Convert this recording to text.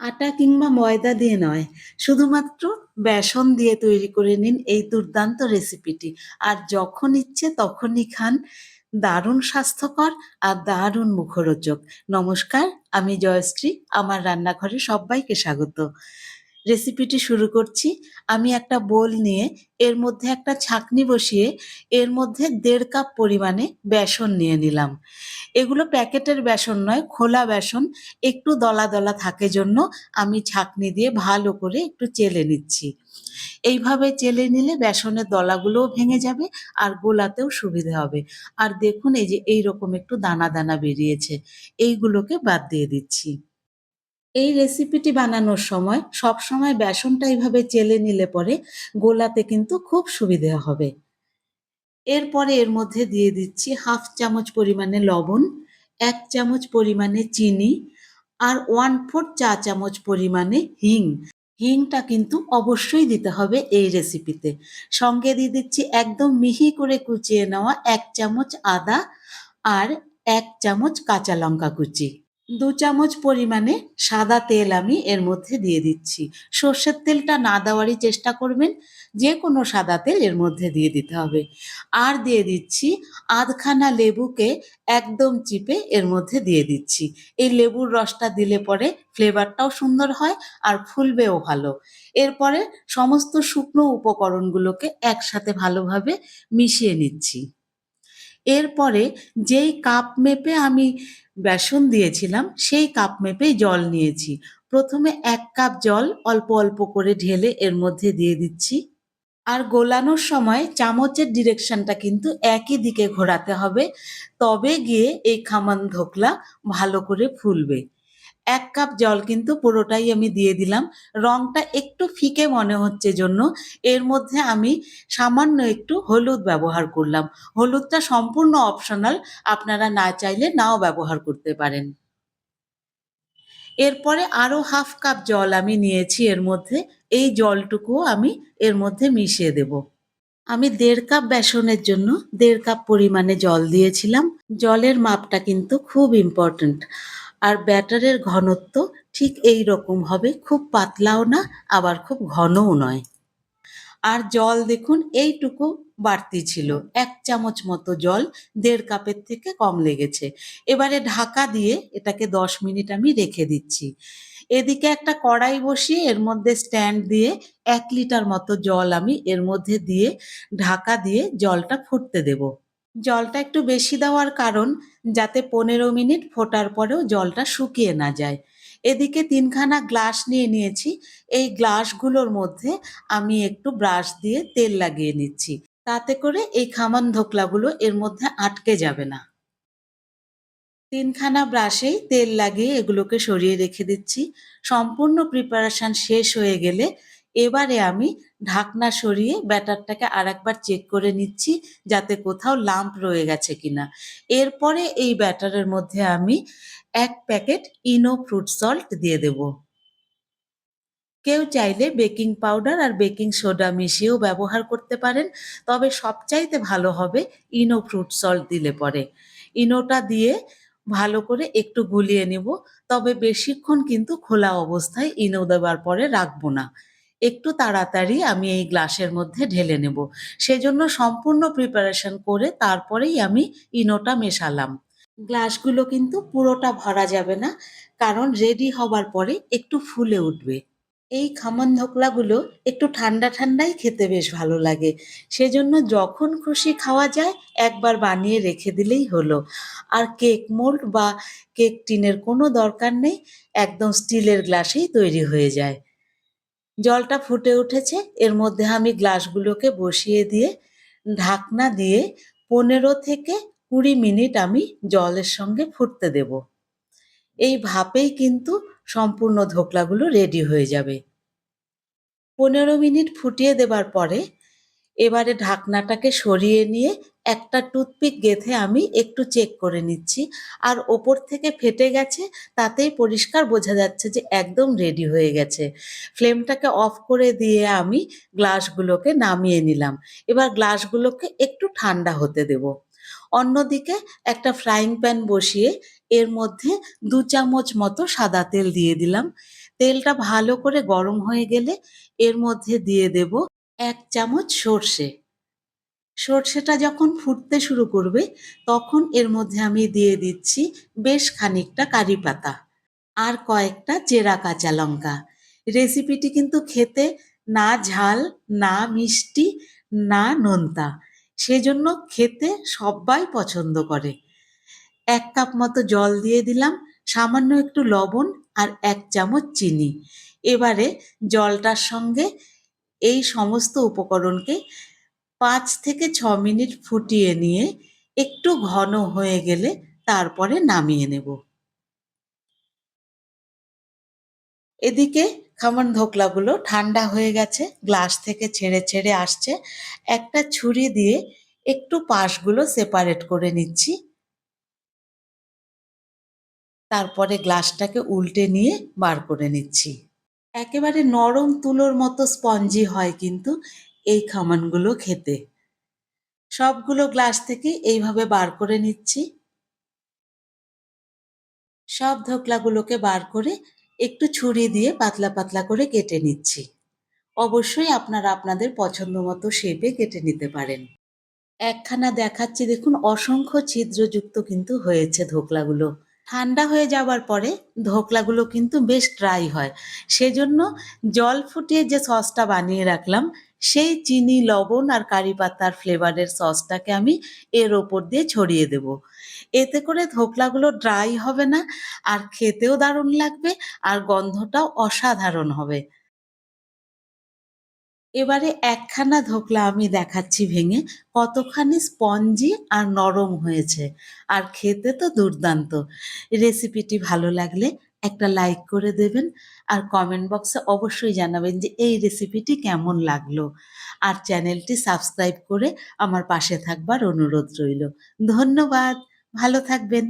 আটা কিংবা ময়দা দিয়ে নয়, শুধুমাত্র বেসন দিয়ে তৈরি করে নিন এই দুর্দান্ত রেসিপিটি। আর যখন ইচ্ছে তখনই খান। দারুণ স্বাস্থ্যকর আর দারুণ মুখরোচক। নমস্কার, আমি জয়শ্রী। আমার রান্নাঘরে সব্বাইকে স্বাগত। রেসিপিটি শুরু করছি। আমি একটা বোল নিয়ে এর মধ্যে একটা ছাঁকনি বসিয়ে এর মধ্যে ১.৫ কাপ পরিমাণে বেসন নিয়ে নিলাম। এগুলো প্যাকেটের বেসন নয়, খোলা বেসন। একটু দলা দলা থাকে জন্য আমি ছাঁকনি দিয়ে ভালো করে একটু চেলে নিচ্ছি। এইভাবে চেলে নিলে বেসনের দলাগুলোও ভেঙে যাবে আর গোলাতেও সুবিধে হবে। আর দেখুন এই যে এইরকম একটু দানা দানা বেরিয়েছে, এইগুলোকে বাদ দিয়ে দিচ্ছি। এই রেসিপিটি বানানোর সময় সবসময় বেসনটা এইভাবে চেলে নিলে পরে গোলাতে কিন্তু খুব সুবিধে হবে। এরপরে এর মধ্যে দিয়ে দিচ্ছি 1/2 চামচ পরিমাণে লবণ, 1 চামচ পরিমাণে চিনি আর 1/4 চা চামচ পরিমাণে হিং। হিংটা কিন্তু অবশ্যই দিতে হবে এই রেসিপিতে। সঙ্গে দিয়ে দিচ্ছি একদম মিহি করে কুচিয়ে নেওয়া 1 চামচ আদা আর 1 চামচ কাঁচা লঙ্কা কুচি। 2 চামচ পরিমাণে সাদা তেল আমি এর মধ্যে দিয়ে দিচ্ছি। সর্ষের তেলটা না দেওয়ারই চেষ্টা করবেন, যে কোনো সাদা তেল এর মধ্যে দিয়ে দিতে হবে। আর দিয়ে দিচ্ছি আধখানা লেবুকে একদম চিপে এর মধ্যে দিয়ে দিচ্ছি। এই লেবুর রসটা দিলে পরে ফ্লেভারটাও সুন্দর হয় আর ফুলবেও ভালো। এরপরে সমস্ত শুকনো উপকরণগুলোকে একসাথে ভালোভাবে মিশিয়ে নিচ্ছি। এরপরে যেই কাপ মেপে আমি বেসন দিয়েছিলাম সেই কাপ মেপেই জল নিয়েছি। প্রথমে 1 কাপ জল অল্প অল্প করে ঢেলে এর মধ্যে দিয়ে দিচ্ছি। আর গোলানোর সময় চামচের ডিরেকশনটা কিন্তু একই দিকে ঘোরাতে হবে, তবে গিয়ে এই খামান ধোকলা ভালো করে ফুলবে। 1 কাপ জল কিন্তু পুরোটাই আমি দিয়ে দিলাম। রংটা একটু ফিকে মনে হচ্ছে জন্য এর মধ্যে আমি সামান্য একটু হলুদ ব্যবহার করলাম। হলুদটা সম্পূর্ণ অপশনাল, আপনারা না চাইলে নাও ব্যবহার করতে পারেন। এরপরে আরও 1/2 কাপ জল আমি নিয়েছি এর মধ্যে। এই জলটুকুও আমি এর মধ্যে মিশিয়ে দেব। আমি ১.৫ কাপ বেসনের জন্য ১.৫ কাপ পরিমাণে জল দিয়েছিলাম। জলের মাপটা কিন্তু খুব ইম্পর্ট্যান্ট। আর ব্যাটারের ঘনত্ব ঠিক এই রকম হবে, খুব পাতলাও না আবার খুব ঘনও নয়। আর জল দেখুন এইটুকু বাড়তি ছিল, 1 চামচ মতো জল ১.৫ কাপের থেকে কম লেগেছে। এবারে ঢাকা দিয়ে এটাকে ১০ মিনিট আমি রেখে দিচ্ছি। এদিকে একটা কড়াই বসিয়ে এর মধ্যে স্ট্যান্ড দিয়ে ১ লিটার মতো জল আমি এর মধ্যে দিয়ে ঢাকা দিয়ে জলটা ফুটতে দেব। জলটা একটু বেশি দেওয়ার কারণ যাতে ১৫ মিনিট ফোটার পরেও জলটা শুকিয়ে না যায়। এদিকে ৩ খানা গ্লাস নিয়ে নিয়েছি। এই গ্লাসগুলোর মধ্যে আমি একটু ব্রাশ দিয়ে তেল লাগিয়ে নিচ্ছি। তাতে করে এই খামান ধোকলাগুলো এর মধ্যে আটকে যাবে না। ৩ খানা ব্রাশেই তেল লাগিয়ে এগুলোকে সরিয়ে রেখে দিচ্ছি। সম্পূর্ণ প্রিপারেশন শেষ হয়ে গেলে এবারে আমি ঢাকনা সরিয়ে ব্যাটারটাকে আরেকবার চেক করে নিচ্ছি যাতে কোথাও লাম্প রয়ে গেছে কিনা। এরপরে এই ব্যাটারের মধ্যে আমি ১ প্যাকেট ইনো ফ্রুট সল্ট দিয়ে দেব। কেউ চাইলে বেকিং পাউডার আর বেকিং সোডা মিশিয়েও ব্যবহার করতে পারেন, তবে সবচাইতে ভালো হবে ইনো ফ্রুট সল্ট দিলে পরে। ইনোটা দিয়ে ভালো করে একটু গুলিয়ে নেব, তবে বেশিক্ষণ কিন্তু খোলা অবস্থায় ইনো দেওয়ার পরে রাখবো না। একটু তাড়াতাড়ি আমি এই গ্লাসের মধ্যে ঢেলে নেব, সেজন্য সম্পূর্ণ প্রিপারেশন করে তারপরেই আমি ইনোটা মেশালাম। গ্লাসগুলো কিন্তু পুরোটা ভরা যাবে না, কারণ রেডি হবার পরে একটু ফুলে উঠবে। এই খামান ধোকলাগুলো একটু ঠান্ডা ঠান্ডাই খেতে বেশ ভালো লাগে। সেজন্য যখন খুশি খাওয়া যায় একবার বানিয়ে রেখে দিলেই হলো। আর কেক মোল্ড বা কেক টিনের কোনো দরকার নেই, একদম স্টিলের গ্লাসেই তৈরি হয়ে যায়। জলটা ফুটে উঠেছে, এর মধ্যে আমি গ্লাসগুলোকে বসিয়ে দিয়ে ঢাকনা দিয়ে ১৫ থেকে ২০ মিনিট আমি জলের সঙ্গে ফুটতে দেব। এই ভাপেই কিন্তু সম্পূর্ণ ধোকলাগুলো রেডি হয়ে যাবে। ১৫ মিনিট ফুটিয়ে দেবার পরে এবারে ঢাকনাটাকে সরিয়ে নিয়ে একটা টুথপিক গেঁথে আমি একটু চেক করে নিচ্ছি। আর ওপর থেকে ফেটে গেছে, তাতেই পরিষ্কার বোঝা যাচ্ছে যে একদম রেডি হয়ে গেছে। ফ্লেমটাকে অফ করে দিয়ে আমি গ্লাসগুলোকে নামিয়ে নিলাম। এবার গ্লাসগুলোকে একটু ঠান্ডা হতে দেব। অন্যদিকে একটা ফ্রাইং প্যান বসিয়ে এর মধ্যে ২ চামচ মতো সাদা তেল দিয়ে দিলাম। তেলটা ভালো করে গরম হয়ে গেলে এর মধ্যে দিয়ে দেব ১ চামচ সর্ষে। সর্ষেটা যখন ফুটতে শুরু করবে, তখন এর মধ্যে আমি দিয়ে দিচ্ছি বেশ খানিকটা কারি পাতা আর কয়েকটা চেরা কাঁচা লঙ্কা। রেসিপিটি কিন্তু খেতে না ঝাল, না মিষ্টি, না নোনতা। সেজন্য খেতে সব্বাই পছন্দ করে। ১ কাপ মতো জল দিয়ে দিলাম, সামান্য একটু লবণ আর ১ চামচ চিনি। এবারে জলটার সঙ্গে এই সমস্ত উপকরণকে ৫ থেকে ৬ মিনিট ফুটিয়ে নিয়ে একটু ঘন হয়ে গেলে তারপরে নামিয়ে নেব। এদিকে খামন ধোকলাগুলো ঠান্ডা হয়ে গেছে, গ্লাস থেকে ছেড়ে ছেড়ে আসছে। একটা ছুরি দিয়ে একটু পাশগুলো সেপারেট করে নিচ্ছি। তারপরে গ্লাসটাকে উল্টে নিয়ে বার করে নিচ্ছি। একেবারে নরম তুলোর মতো স্পঞ্জি হয় কিন্তু এই খামানগুলো খেতে। সবগুলো গ্লাস থেকে এইভাবে বার করে নিচ্ছি। সব ধোকলাগুলোকে বার করে একটু ছুরি দিয়ে পাতলা পাতলা করে কেটে নিচ্ছি। অবশ্যই আপনারা আপনাদের পছন্দ মতো শেপে কেটে নিতে পারেন। একখানা দেখাচ্ছি দেখুন, অসংখ্য ছিদ্রযুক্ত কিন্তু হয়েছে ধোকলাগুলো। ঠান্ডা হয়ে যাবার পরে ধোকলাগুলো কিন্তু বেশ ড্রাই হয়। সেজন্য জল ফুটিয়ে যে সসটা বানিয়ে রাখলাম, সেই চিনি, লবণ আর কারি পাতার ফ্লেভারের সসটাকে আমি এর ওপর দিয়ে ছড়িয়ে দেব। এতে করে ধোকলাগুলো ড্রাই হবে না, আর খেতেও দারুণ লাগবে, আর গন্ধটাও অসাধারণ হবে। এবারে একখানা ধোকলা আমি দেখাচ্ছি ভেঙে, কতখানি স্পঞ্জি আর নরম হয়েছে। আর খেতে তো দুর্দান্ত। রেসিপিটি ভালো লাগলে একটা লাইক করে দেবেন, আর কমেন্ট বক্সে অবশ্যই জানাবেন যে এই রেসিপিটি কেমন লাগলো। আর চ্যানেলটি সাবস্ক্রাইব করে আমার পাশে থাকবার অনুরোধ রইল। ধন্যবাদ। ভালো থাকবেন।